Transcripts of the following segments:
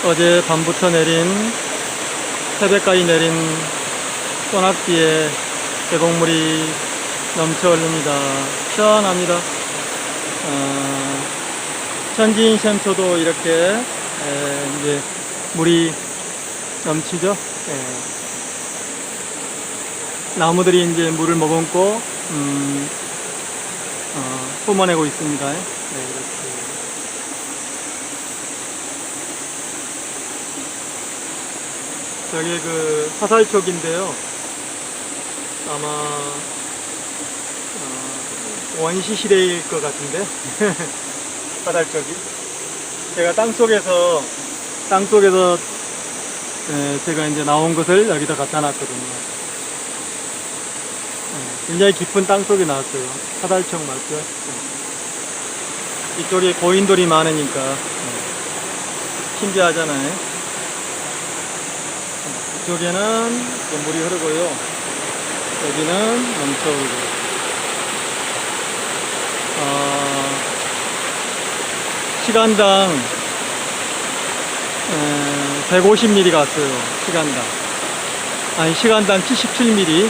어제 밤부터 내린, 새벽까지 내린 소낙비에 계곡물이 넘쳐 흐릅니다. 시원합니다. 천지인 샘초도 이렇게 이제 물이 넘치죠. 나무들이 이제 물을 머금고 뿜어내고 있습니다. 이렇게. 저기 그 화살촉인데요. 아마 원시 시대일 것 같은데 화살촉이. 제가 땅속에서 제가 이제 나온 것을 여기다 갖다 놨거든요. 굉장히 깊은 땅속에 나왔어요. 화살촉 맞죠? 이쪽에 고인돌이 많으니까 신기하잖아요. 이쪽에는 물이 흐르고요. 여기는 넘쳐 흐르고. 시간당 150mm 갔어요. 시간당 77mm.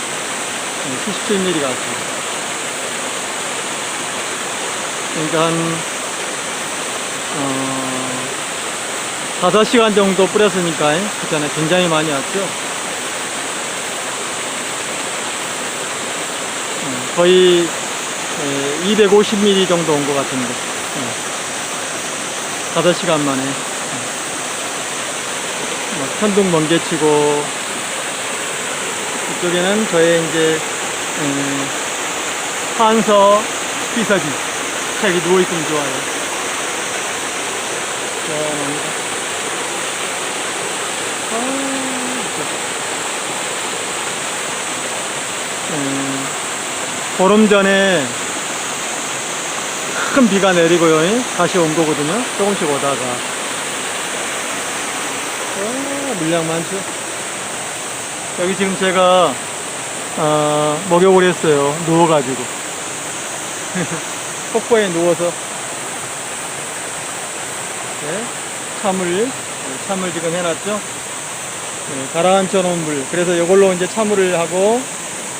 77mm 갔어요. 그러니까 한 5시간 정도 뿌렸으니까 그잖아요. 굉장히 많이 왔죠. 거의 250mm 정도 온 것 같은데 5시간 만에 천둥 번개치고. 이쪽에는 저의 이제 한서 피서지 책이 누워있으면 좋아요. 시원합니다. 보름 전에 큰 비가 내리고요. 다시 온 거거든요. 조금씩 오다가. 물량 많죠. 여기 지금 제가 목욕을 했어요. 누워가지고. 폭포에 누워서. 참을 지금 해놨죠. 가라앉혀 놓은 물. 그래서 이걸로 이제 차물을 하고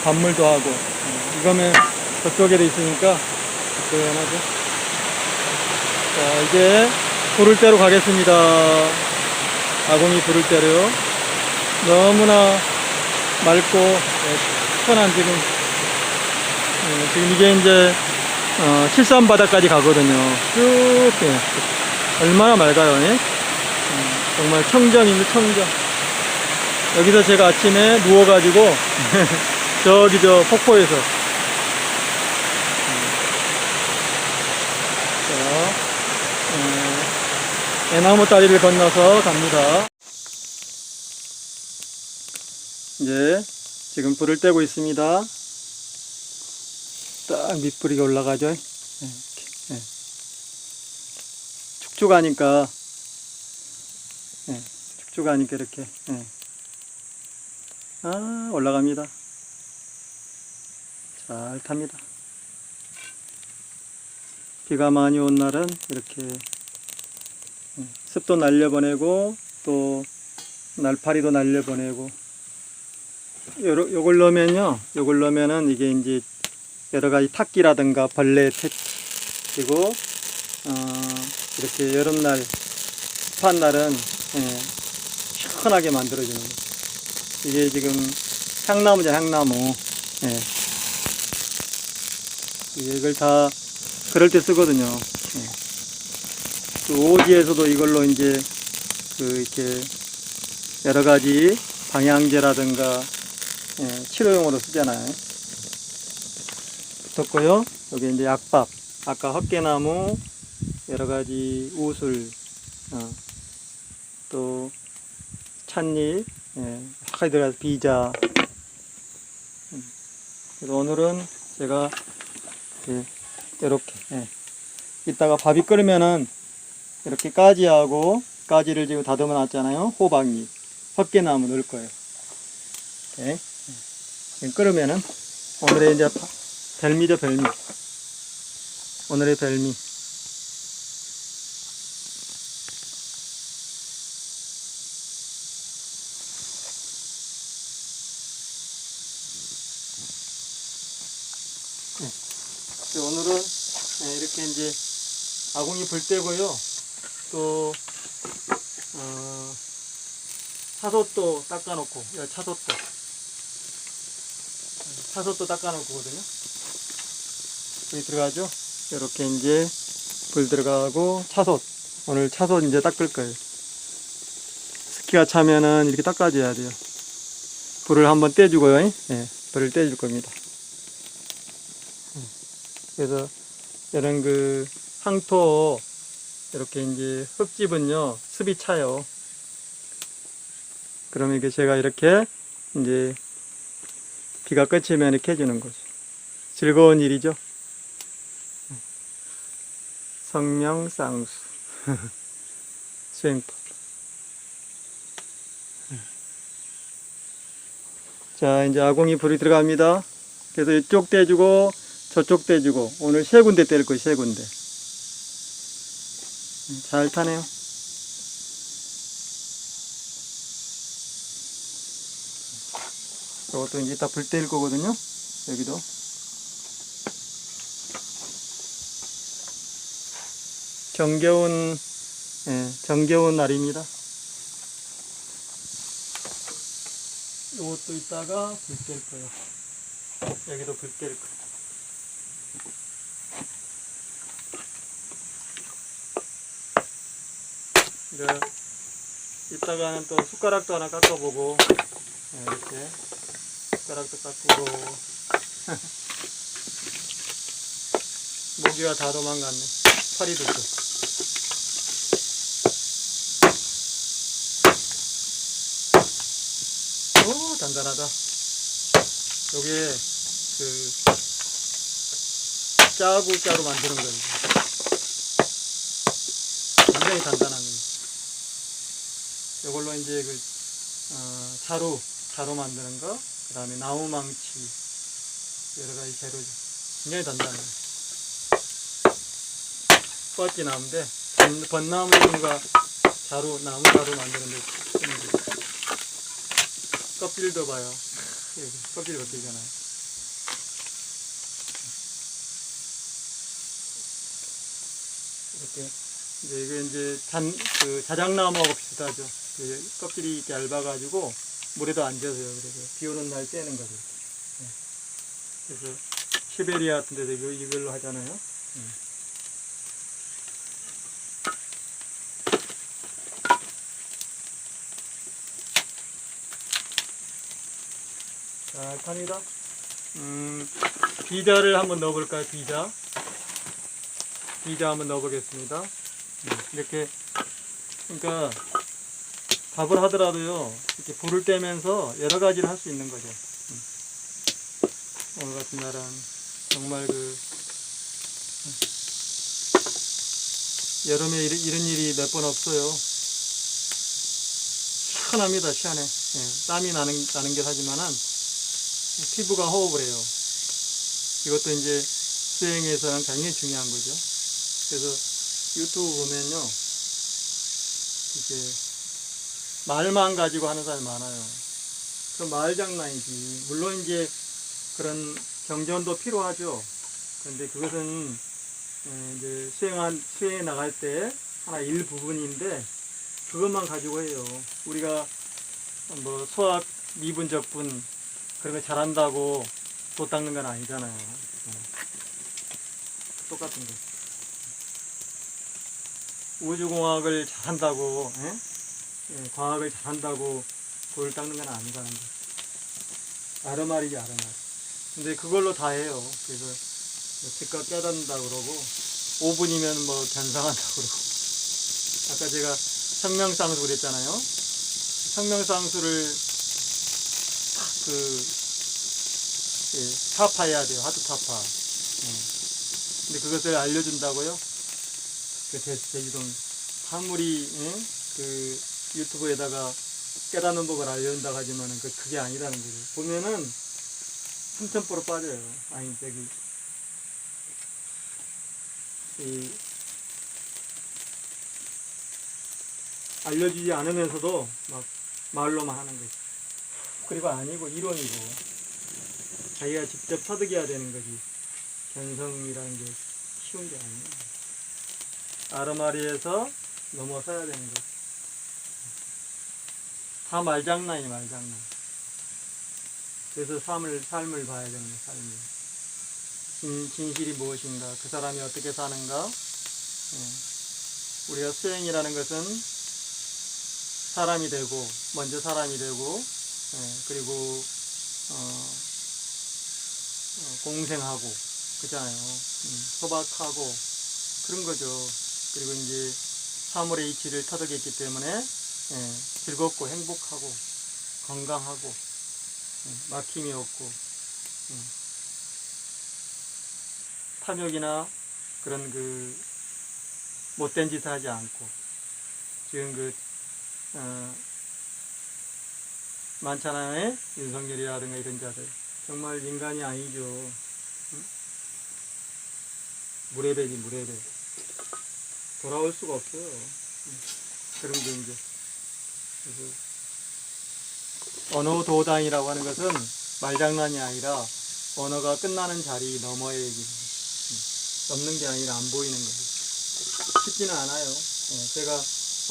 밥물도 하고. 이거면 저쪽에도 있으니까 시원하죠. 자, 이제 부를 대로 가겠습니다. 아궁이 부를 대로요. 너무나 맑고 시원한 지금 이게 이제 칠산바다까지 가거든요. 쭉 얼마나 맑아요. 정말 청정입니다. 청정. 여기서 제가 아침에 누워가지고 저기 저 폭포에서 애나무 다리를 건너서 갑니다. 이제 지금 불을 떼고 있습니다. 딱 밑뿌리가 올라가죠. 축축하니까 이렇게 올라갑니다. 잘 탑니다. 비가 많이 온 날은 이렇게 습도 날려보내고 또 날파리도 날려보내고. 요걸 넣으면은 이게 이제 여러가지 탁기라든가 벌레 퇴치고 이렇게 여름날 습한 날은 시원하게 만들어주는 거예요. 이게 지금 향나무죠. 향나무. 이걸 다 그럴 때 쓰거든요. 또 오지에서도 이걸로 이제 이렇게 여러가지 방향제라든가 치료용으로 쓰잖아요. 붙었고요. 여기 이제 약밥, 아까 헛개나무, 여러가지 우술, 또 찻잎, 확 들어가서 비자. 그래서 오늘은 제가 이렇게 이따가 밥이 끓으면은 이렇게 가지를 지금 다듬어 놨잖아요. 호박잎, 헛개나무 넣을 거예요. 끓으면은 오늘의 이제 별미죠. 별미. 오늘의 별미. 오늘은 이렇게 이제 아궁이 불 때고요. 또 차솥도 닦아놓고, 차솥도 닦아놓고거든요. 여기 들어가죠. 이렇게 이제 불 들어가고 차솥. 오늘 차솥 이제 닦을 거예요. 습기가 차면은 이렇게 닦아줘야 돼요. 불을 한번 떼주고요. 네, 불을 떼줄 겁니다. 그래서 이런 그 황토 이렇게 이제 흙집은요 습이 차요. 그러면 이게 제가 이렇게 이제 비가 그치면 이렇게 해주는 거죠. 즐거운 일이죠. 성명쌍수 수행법. 자, 이제 아궁이 불이 들어갑니다. 그래서 이쪽 떼주고 저쪽 떼주고 오늘 세 군데 뗄 거예요. 세 군데. 잘 타네요. 이것도 이제 이따 불 뗄 거거든요. 여기도. 정겨운 날입니다. 이것도 이따가 불 뗄 거예요. 여기도 불 뗄 거예요. 이따가는 또 숟가락도 하나 깎아보고, 이렇게 숟가락도 깎고 모기가 다 도망갔네. 파리도 있어. 오, 단단하다. 요게 그 짜고 만드는 거예요. 굉장히 단단한 거예요. 이걸로 이제 그 자루 만드는 거, 그 다음에 나무망치, 여러 가지 재료죠. 굉장히 단단해요. 뻗기 나무인데 벚나무가 나무 자루 만드는데 쓰는 거예요. 껍질도 봐요. 여기 껍질 벗기잖아요. 이렇게 이게 이제 자작나무하고 비슷하죠. 그 껍질이 이렇게 얇아가지고 물에도 안 젖어요. 그래서 비 오는 날 떼는 거죠. 네. 그래서 시베리아 같은 데도 이걸로 하잖아요. 자, 갑니다. 비자를 한번 넣어볼까요? 비자 한번 넣어보겠습니다. 이렇게, 그러니까 밥을 하더라도요, 이렇게 불을 떼면서 여러 가지를 할 수 있는 거죠. 오늘 같은 날은 정말 여름에 이런 일이 몇 번 없어요. 시원합니다, 시원해. 땀이 나는 게 하지만은 피부가 호흡을 해요. 이것도 이제 수행에서는 굉장히 중요한 거죠. 그래서 유튜브 보면요, 이게 말만 가지고 하는 사람이 많아요. 그 말장난이지. 물론 이제 그런 경전도 필요하죠. 그런데 그것은 이제 수행에 나갈 때 하나 일부분인데 그것만 가지고 해요. 우리가 뭐 수학 미분적분 그런 거 잘한다고 도 닦는 건 아니잖아요. 똑같은 거. 우주공학을 잘한다고, 과학을 잘한다고 돌을 닦는 건 아니라는 거. 아르말이지, 아르말. 근데 그걸로 다 해요. 그래서 즉각 깨닫는다고 그러고, 5분이면 뭐 견상한다고 그러고. 아까 제가 성명쌍수 그랬잖아요. 성명쌍수를 타파해야 돼요. 하트 타파. 근데 그것을 알려준다고요? 제주동 아무리 그 유튜브에다가 깨닫는 법을 알려준다고 하지만은 그게 아니라는 거죠. 보면은 3,000% 빠져요. 아니 알려주지 않으면서도 막 말로만 하는 거지. 그리고 아니고 이론이고 자기가 직접 터득해야 되는 거지. 견성이라는 게 쉬운 게 아니에요. 아르마리에서 넘어서야 되는 거. 다 말장난이 말장난. 그래서 삶을 봐야 되는 거예요. 삶을. 진실이 무엇인가, 그 사람이 어떻게 사는가. 우리가 수행이라는 것은 사람이 되고, 먼저 사람이 되고, 그리고 공생하고, 그잖아요. 소박하고 그런 거죠. 그리고 이제 사물의 이치를 터득했기 때문에 즐겁고 행복하고 건강하고 막힘이 없고 탐욕이나 그런 그 못된 짓을 하지 않고, 지금 그 많잖아요. 윤석열이라든가 이런 자들 정말 인간이 아니죠. 무레배지 무레배. 돌아올 수가 없어요. 그런 게 이제. 그래서 언어도당이라고 하는 것은 말장난이 아니라 언어가 끝나는 자리 너머의 얘기. 넘는 게 아니라 안 보이는 거예요. 쉽지는 않아요. 제가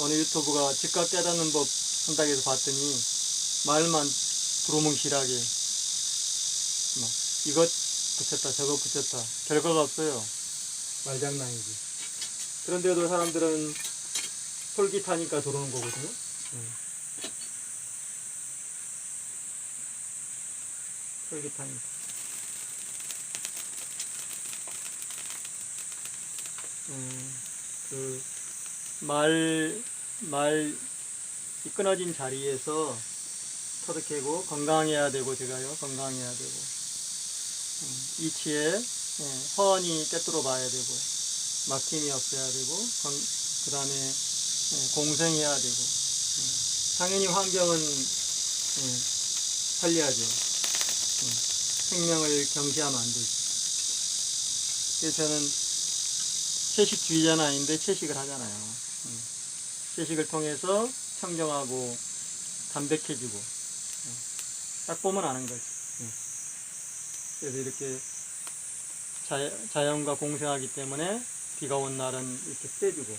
어느 유튜브가 즉각 깨닫는 법 한다고 해서 봤더니 말만 두루뭉실하게 막 이것 붙였다 저것 붙였다 결과가 없어요. 말장난이지. 그런데도 사람들은 솔깃하니까 들어오는 거거든요. 솔깃하니까. 그 이 끊어진 자리에서 터득하고 건강해야 되고, 제가요 건강해야 되고, 이치에 허언이 꿰뚫어 봐야 되고, 막힘이 없어야 되고, 그 다음에 공생해야 되고, 당연히 환경은 살려야죠. 생명을 경시하면 안 되죠. 그래서 저는 채식주의자는 아닌데 채식을 하잖아요. 채식을 통해서 청정하고 담백해지고, 딱 보면 아는 거지. 그래서 이렇게 자연과 공생하기 때문에 비가 온 날은 이렇게 떼주고,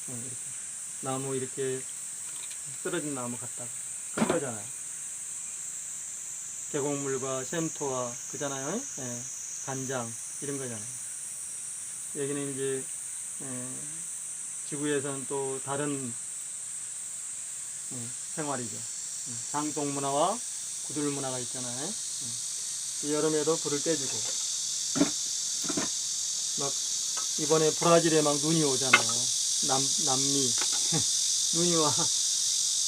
이렇게 나무 이렇게 쓰러진 나무 갖다가 그런 거잖아요. 계곡물과 샘토와 그잖아요. 간장 이런 거잖아요. 여기는 이제 지구에서는 또 다른 생활이죠. 장독 문화와 구들 문화가 있잖아요. 여름에도 불을 떼주고, 막 이번에 브라질에 막 눈이 오잖아요. 남미 눈이 와.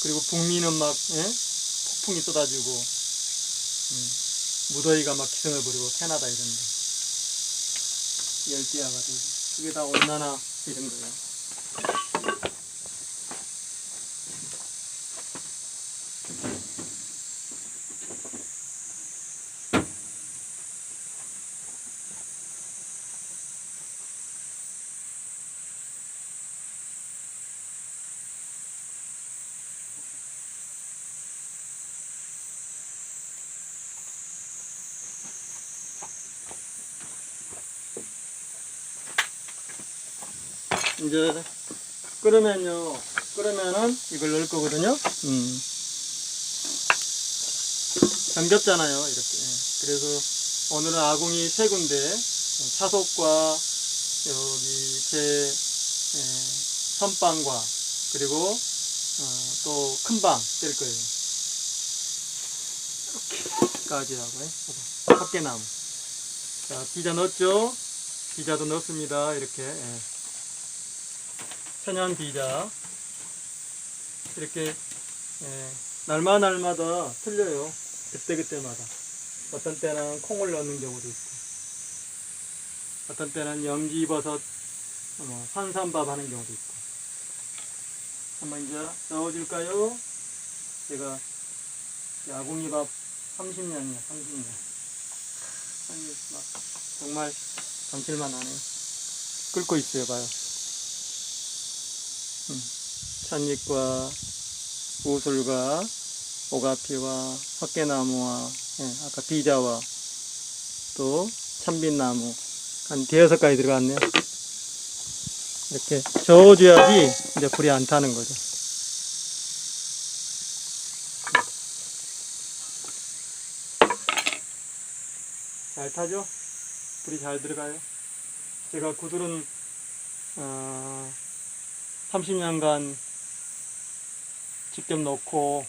그리고 북미는 막 폭풍이 쏟아지고, 무더위가 막 기승을 부리고, 캐나다 이런데 열대야가 되고, 그게 다 온난화 이런 거예요. 이제 끓으면은 이걸 넣을 거거든요. 잠겼잖아요, 이렇게. 그래서 오늘은 아궁이 3군데, 차속과 여기 제 선빵과 그리고 또 큰방 뗄 거예요. 이렇게까지 하고, 헛개나무. 자, 비자 넣었죠? 비자도 넣습니다. 이렇게. 천연 비자. 이렇게 날마다 틀려요. 그때마다. 어떤 때는 콩을 넣는 경우도 있고, 어떤 때는 염지버섯 산삼밥 하는 경우도 있고. 한번 이제 넣어줄까요? 제가 아궁이밥 30년이야, 30년. 정말 감칠맛 나네요. 끓고 있어요, 봐요. 찻잎과 우술과 오가피와 헛개나무와 아까 비자와 또 참빛나무 한 대여섯 가지 들어갔네요. 이렇게 저어줘야지 이제 불이 안 타는 거죠. 잘 타죠? 불이 잘 들어가요. 제가 구들은 30년간 직접 넣고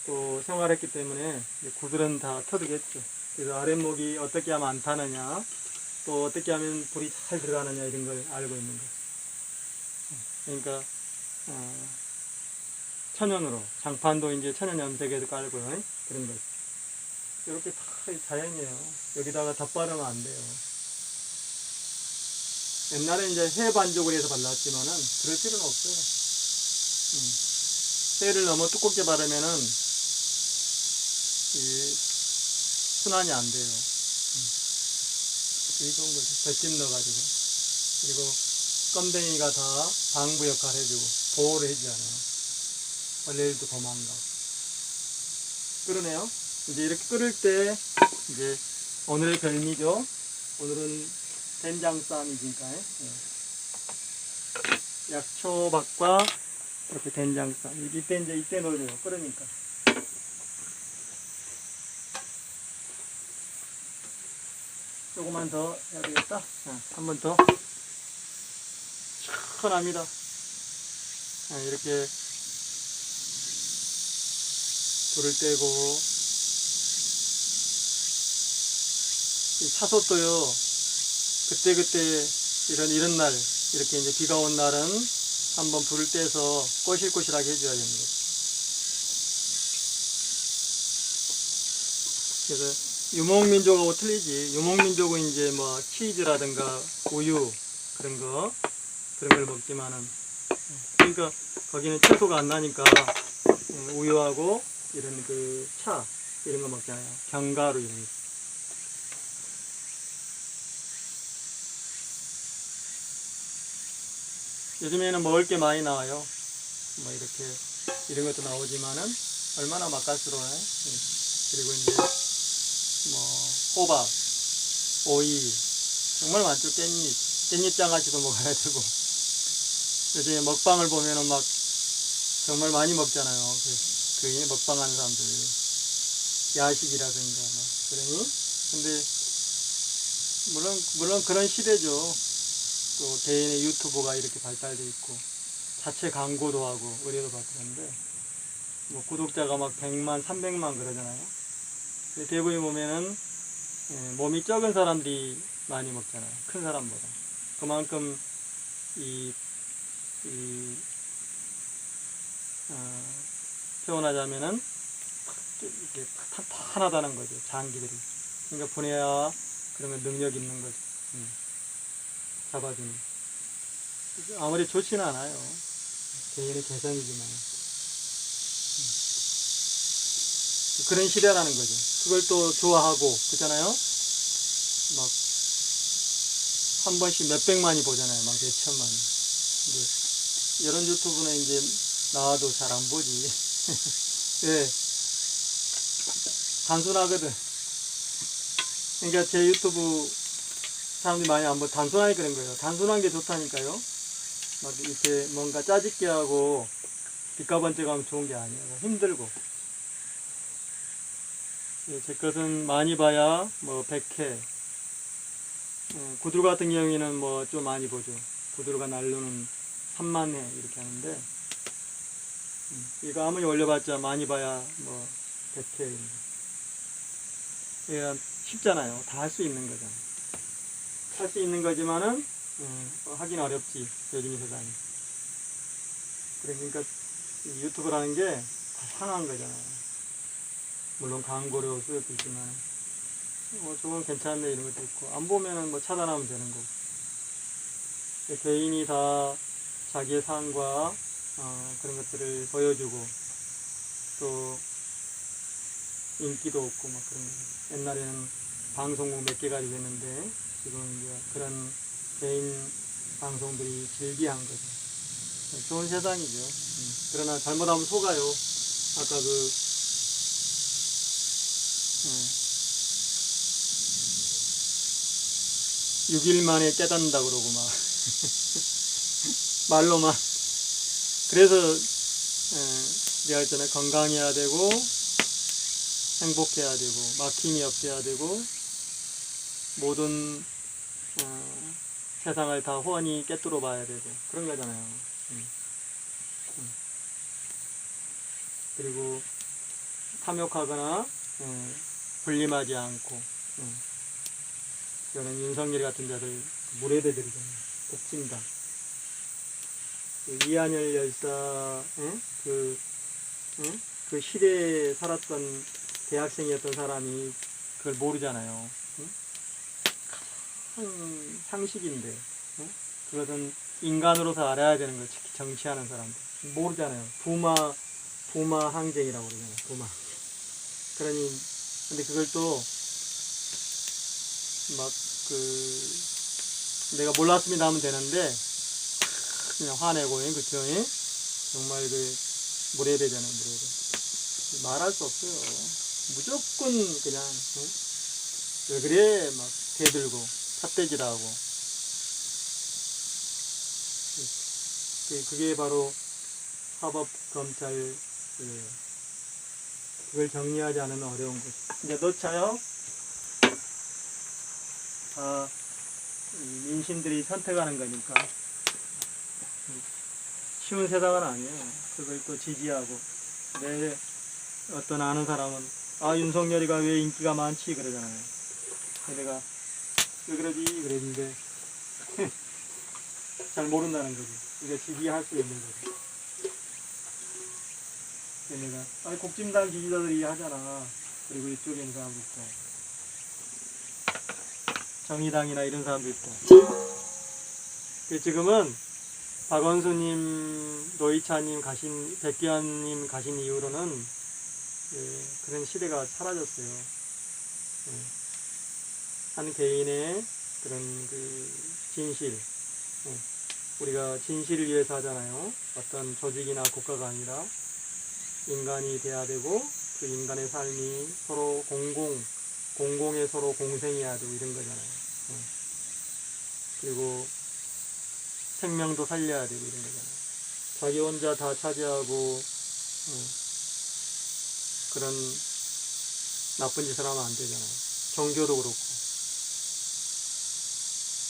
또 생활했기 때문에 구들은 다 터득했죠. 그래서 아랫목이 어떻게 하면 안 타느냐, 또 어떻게 하면 불이 잘 들어가느냐 이런 걸 알고 있는 거죠. 그러니까 천연으로 장판도 이제 천연 염색에도 깔고요. 그런 거 이렇게 다 자연이에요. 여기다가 덧바르면 안 돼요. 옛날에 이제 해 반죽을 해서 발랐지만은 그럴 필요는 없어요. 해를 너무 두껍게 바르면은 이 순환이 안 돼요. 되게 좋은 거죠. 덜집 넣어가지고. 그리고 껌댕이가 다 방부 역할 해주고 보호를 해주잖아요. 벌레들도 도망가고. 끓으네요. 이제 이렇게 끓을 때 이제 오늘의 별미죠. 오늘은 된장쌈이니까 약초밥과 이렇게 된장쌈. 이때 넣어줘요. 끓으니까. 조금만 더 해야 되겠다. 한 번 더. 시원합니다. 이렇게 불을 떼고 이 차솥도요. 그때 이런 날 이렇게 이제 비가 온 날은 한번 불을 떼서 꼬실꼬실하게 해줘야 됩니다. 그래서 유목민족하고 틀리지. 유목민족은 이제 뭐 치즈라든가 우유 그런 걸 먹지만은 그러니까 거기는 채소가 안 나니까 우유하고 이런 그 차 이런 거 먹잖아요. 견과류 이런 거. 요즘에는 먹을 게 많이 나와요. 뭐 이렇게 이런 것도 나오지만은 얼마나 맛깔스러워요. 그리고 이제 뭐 호박, 오이 정말 많죠. 깻잎 장아찌도 먹어야 되고 요즘에 먹방을 보면은 막 정말 많이 먹잖아요. 그 먹방하는 사람들 야식이라든가 막 그러니 근데 물론 그런 시대죠. 또 개인의 유튜브가 이렇게 발달돼 있고 자체 광고도 하고 의뢰도 받고 그러는데 뭐 구독자가 막 100만, 300만 그러잖아요. 대부분 보면은 몸이 적은 사람들이 많이 먹잖아요. 큰 사람보다. 그만큼 표현하자면은 이게 탄탄하다는 거죠. 장기들이. 그러니까 분해야 그러면 능력 있는 거죠. 잡아주는. 아무리 좋지는 않아요. 개인의 개성이지만. 그런 시대라는 거죠. 그걸 또 좋아하고, 그렇잖아요? 막, 한 번씩 몇백만이 보잖아요. 막 몇천만. 근데, 이런 유튜브는 이제 나와도 잘 안 보지. 예. 단순하거든. 그러니까 제 유튜브 사람들이 많이 안 보고 단순하게 그런 거예요. 단순한 게 좋다니까요. 막 이렇게 뭔가 짜집게 하고 빚가번쩍하면 좋은 게 아니에요. 힘들고. 예, 제 것은 많이 봐야 뭐 100회. 구들 같은 경우에는 뭐 좀 많이 보죠. 구들가 날로는 3만 회 이렇게 하는데 이거 아무리 올려봤자 많이 봐야 뭐 100회. 예, 쉽잖아요. 다 할 수 있는 거잖아요. 할 수 있는 거지만은 하긴 어렵지. 요즘 세상에. 그러니까 유튜브라는 게 다 상한 거잖아요. 물론 광고료 수요도 있지만 저건 괜찮네 이런 것도 있고 안 보면은 뭐 차단하면 되는 거고. 개인이 다 자기의 삶과 그런 것들을 보여주고 또 인기도 없고 막 그런 거. 옛날에는 방송국 몇 개가 됐는데 지금 이제 그런 개인 방송들이 즐비한 거죠. 좋은 세상이죠. 그러나 잘못하면 속아요. 아까 6일 만에 깨닫는다 그러고 막 말로만. 그래서 내가 했잖아요. 건강해야 되고 행복해야 되고 막힘이 없어야 되고 모든 세상을 다 훤히 깨뚫어 봐야 되고 그런 거잖아요. 그리고 탐욕하거나 불림하지 않고 저는 윤석열 같은 자들 무례대들이잖아요. 독진다. 이한열 열사 그 시대에 살았던 대학생이었던 사람이 그걸 모르잖아요. 상식인데 그것은 인간으로서 알아야 되는 거예요. 특히 정치하는 사람들 모르잖아요. 부마 항쟁이라고 그러잖아요. 부마. 그러니 근데 그걸 또 막 내가 몰랐으면 하면 되는데 그냥 화내고 그쵸? 정말 무례되잖아요. 무례돼. 말할 수 없어요. 무조건 그냥 왜 그래 막 대들고 삿대질하고 그게 바로 사법 검찰 그걸 정리하지 않으면 어려운 거죠. 이제 넣자요. 다 민심들이 선택하는 거니까 쉬운 세상은 아니에요. 그걸 또 지지하고 내 어떤 아는 사람은 윤석열이가 왜 인기가 많지 그러잖아요. 내가 왜 그러지 그랬는데 잘 모른다는 거지. 이거 지지할 수 있는 거지. 내가 국진당 지지자들이 하잖아. 그리고 이쪽에 있는 사람도 있고 정의당이나 이런 사람도 있고. 지금은 박원순님, 노이차님 백기환님 가신 이후로는 그런 시대가 사라졌어요. 한 개인의 그런 진실. 우리가 진실을 위해서 하잖아요. 어떤 조직이나 국가가 아니라 인간이 돼야 되고 그 인간의 삶이 서로 공공에 서로 공생해야 되고 이런 거잖아요. 그리고 생명도 살려야 되고 이런 거잖아요. 자기 혼자 다 차지하고 그런 나쁜 짓을 하면 안 되잖아요. 종교도 그렇고.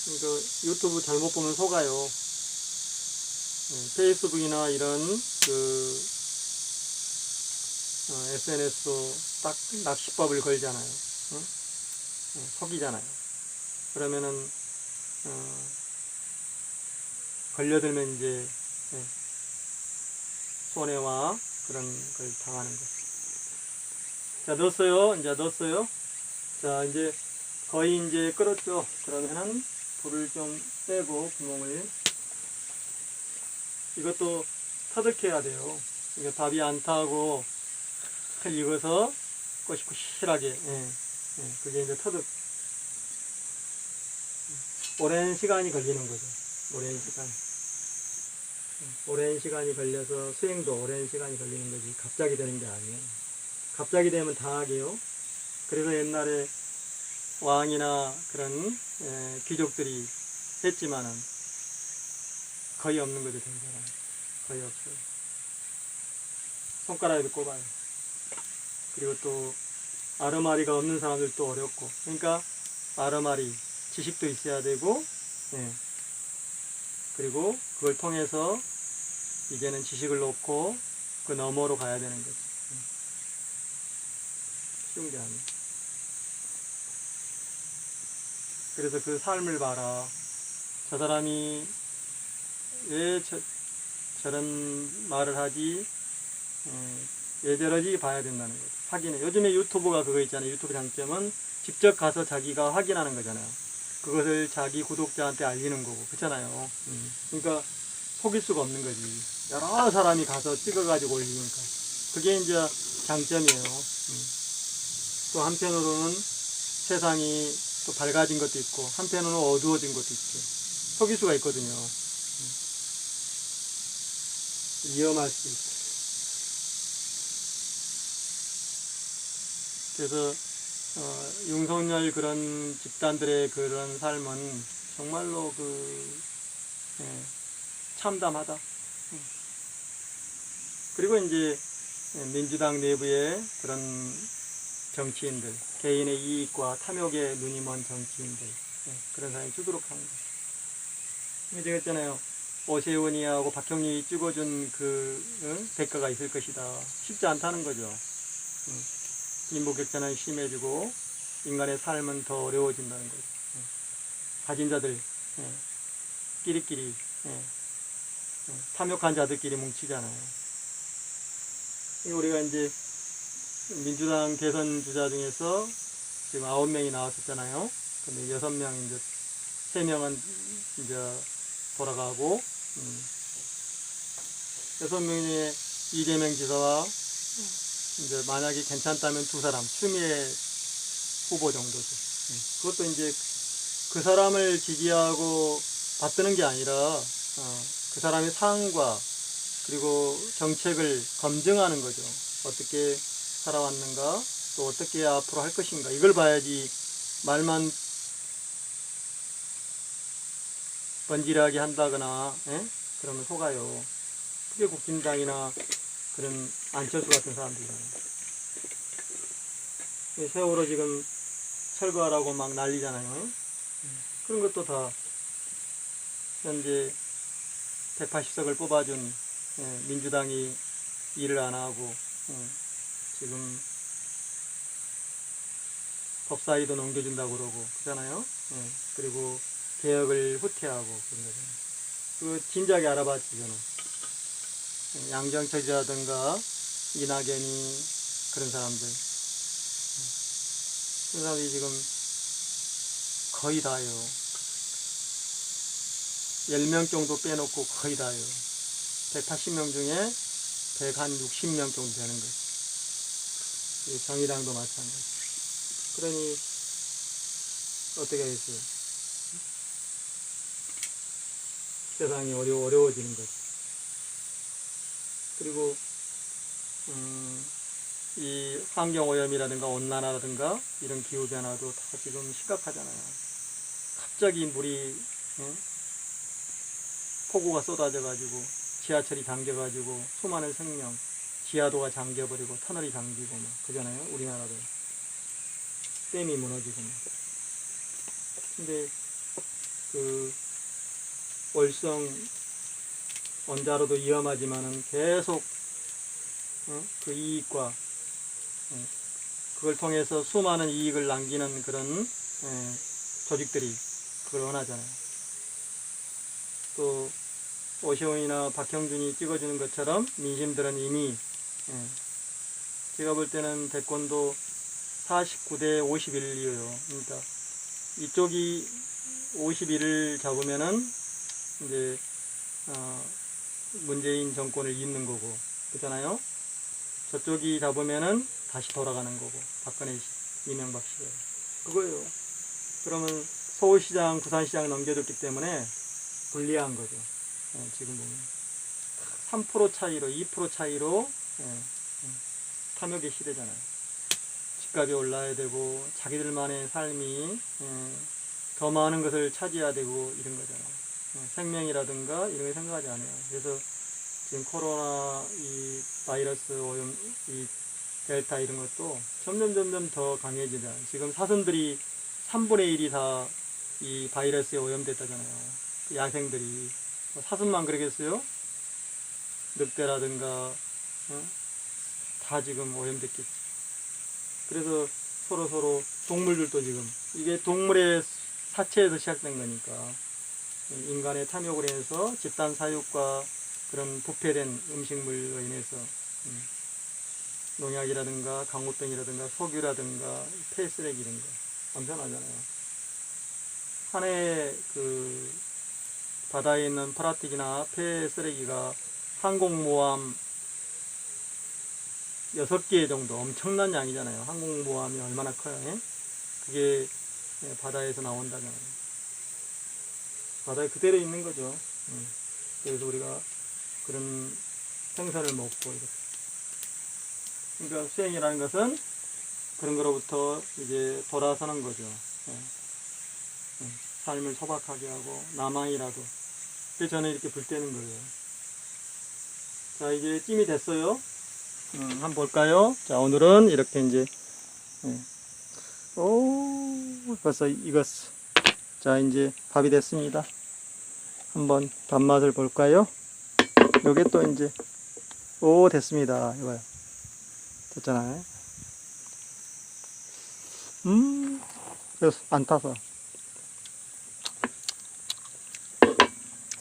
그러니까 유튜브 잘못 보면 속아요. 페이스북이나 이런 SNS도 딱 낚시법을 걸잖아요. 속이잖아요. 그러면은 걸려들면 이제 손해와 그런 걸 당하는 거죠. 자, 넣었어요. 이제 넣었어요. 자, 이제 거의 이제 끓었죠. 그러면은 불을 좀 빼고 구멍을 이것도 터득해야 돼요. 이거 밥이 안 타고 칼 익어서 꼬실꼬실하게 그게 이제 터득 오랜 시간이 걸리는 거죠. 오랜 시간이 걸려서 수행도 오랜 시간이 걸리는 거지 갑자기 되는 게 아니에요. 갑자기 되면 당하게요. 그래서 옛날에 왕이나 그런 귀족들이 했지만은 거의 없는 거죠. 된 사람 거의 없어요. 손가락에도 꼽아요. 그리고 또 아르마리가 없는 사람들도 어렵고 그러니까 아르마리 지식도 있어야 되고 그리고 그걸 통해서 이제는 지식을 놓고 그 너머로 가야 되는 거죠. 쉬운 게 아니에요. 그래서 그 삶을 봐라. 저 사람이 왜 저런 말을 하지? 왜 저러지? 봐야 된다는 거죠. 확인해. 요즘에 유튜브가 그거 있잖아요. 유튜브 장점은 직접 가서 자기가 확인하는 거잖아요. 그것을 자기 구독자한테 알리는 거고. 그렇잖아요. 그러니까 속일 수가 없는 거지. 여러 사람이 가서 찍어가지고 올리니까. 그게 이제 장점이에요. 또 한편으로는 세상이 또 밝아진 것도 있고, 한편으로는 어두워진 것도 있고, 속일 수가 있거든요. 위험할 수 있고. 그래서 융성열 그런 집단들의 그런 삶은 정말로 예, 참담하다. 그리고 이제 민주당 내부의 그런 정치인들, 개인의 이익과 탐욕에 눈이 먼 정치인들, 그런 사람이 주도록하는 거죠. 제가 했잖아요. 오세훈이하고 박형리 찍어준 대가가 있을 것이다. 쉽지 않다는 거죠. 빈부격차는 심해지고 인간의 삶은 더 어려워진다는 거죠. 가진 자들 끼리끼리 탐욕한 자들끼리 뭉치잖아요. 우리가 이제 민주당 대선 주자 중에서 지금 9명이 나왔었잖아요. 근데 6명 이제 3명은 이제 돌아가고 6명 중에 이재명 지사와 이제 만약에 괜찮다면 2사람 추미애 후보 정도죠. 그것도 이제 그 사람을 지지하고 받드는 게 아니라 그 사람의 상황과 그리고 정책을 검증하는 거죠. 어떻게 살아왔는가, 또 어떻게 앞으로 할 것인가, 이걸 봐야지. 말만 번지르하게 한다거나 그러면 속아요. 그게 국진당이나 그런 안철수 같은 사람들이잖아요. 세월호 지금 철거하라고 막 난리잖아요. 그런 것도 다 현재 180석을 뽑아준 민주당이 일을 안 하고 지금 법사위도 넘겨준다고 그러고 그러잖아요. 그리고 개혁을 후퇴하고 그런 거잖아요. 그 진작에 알아봤지 저는. 양정철이라든가 이낙연이 그런 사람들, 그런 사람들이 지금 거의 다요. 10명 정도 빼놓고 거의 다요. 180명 중에 160명 정도 되는 거죠. 정의당도 마찬가지. 그러니 어떻게 하겠어요? 세상이 어려워지는 거죠. 그리고 이 환경오염이라든가 온난화라든가 이런 기후변화도 다 지금 심각하잖아요. 갑자기 물이 폭우가 쏟아져가지고 지하철이 잠겨가지고 수많은 생명, 지하도가 잠겨버리고 터널이 잠기고 막 그러잖아요. 우리나라도 댐이 무너지고 막. 근데 월성 원자로도 위험하지만은 계속 그 이익과 그걸 통해서 수많은 이익을 남기는 그런 조직들이 그걸 원하잖아요. 또 오시훈이나 박형준이 찍어주는 것처럼 민심들은 이미 제가 볼 때는 대권도 49대 51이에요. 그러니까 이쪽이 51을 잡으면은 이제 문재인 정권을 잇는 거고 그렇잖아요. 저쪽이 잡으면은 다시 돌아가는 거고 박근혜 이명박 시절 그거예요. 그러면 서울시장, 부산시장 넘겨줬기 때문에 불리한 거죠. 지금 보면 3% 차이로 2% 차이로 탐욕의 시대잖아요. 집값이 올라야 되고 자기들만의 삶이 더 많은 것을 차지해야 되고 이런 거잖아요. 생명이라든가 이런 거 생각하지 않아요. 그래서 지금 코로나 이 바이러스 오염 이 델타 이런 것도 점점 더 강해지잖아요. 지금 사슴들이 3분의 1이 다 이 바이러스에 오염됐다잖아요. 그 야생들이 사슴만 그러겠어요? 늑대라든가 다 지금 오염됐겠지. 그래서 서로 동물들도 지금 이게 동물의 사체에서 시작된 거니까 인간의 탐욕으로 인해서 집단 사육과 그런 부패된 음식물로 인해서 농약이라든가 강호병이라든가 석유라든가 폐쓰레기 이런 거 엄청나잖아요. 한 해에 바다에 있는 플라스틱이나 폐쓰레기가 항공모함 6개 정도 엄청난 양이잖아요. 항공모함이 얼마나 커요. 그게 바다에서 나온다잖아요. 바다에 그대로 있는 거죠. 그래서 우리가 그런 생선을 먹고 이렇게. 그러니까 수행이라는 것은 그런 거로부터 이제 돌아서는 거죠. 예. 예. 삶을 소박하게 하고 나만이라도. 그래서 저는 이렇게 불 때는 거예요. 자, 이제 찜이 됐어요. 한번 볼까요? 자, 오늘은 이렇게 이제 오, 벌써 익었어. 자, 이제 밥이 됐습니다. 한번 밥맛을 볼까요? 요게 또 이제 오, 됐습니다. 이거요. 됐잖아요. 그래서 안 타서.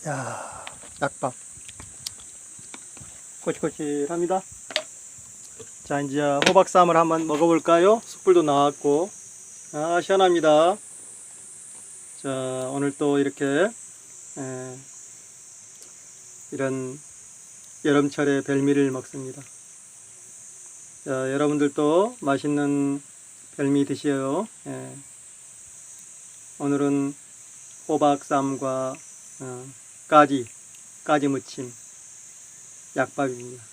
야, 약밥. 꼬치꼬치합니다. 자, 이제 호박쌈을 한번 먹어볼까요? 숯불도 나왔고. 아, 시원합니다. 자, 오늘 또 이렇게 이런 여름철에 별미를 먹습니다. 자, 여러분들도 맛있는 별미 드시어요. 예. 오늘은 호박쌈과 까지 무침, 약밥입니다.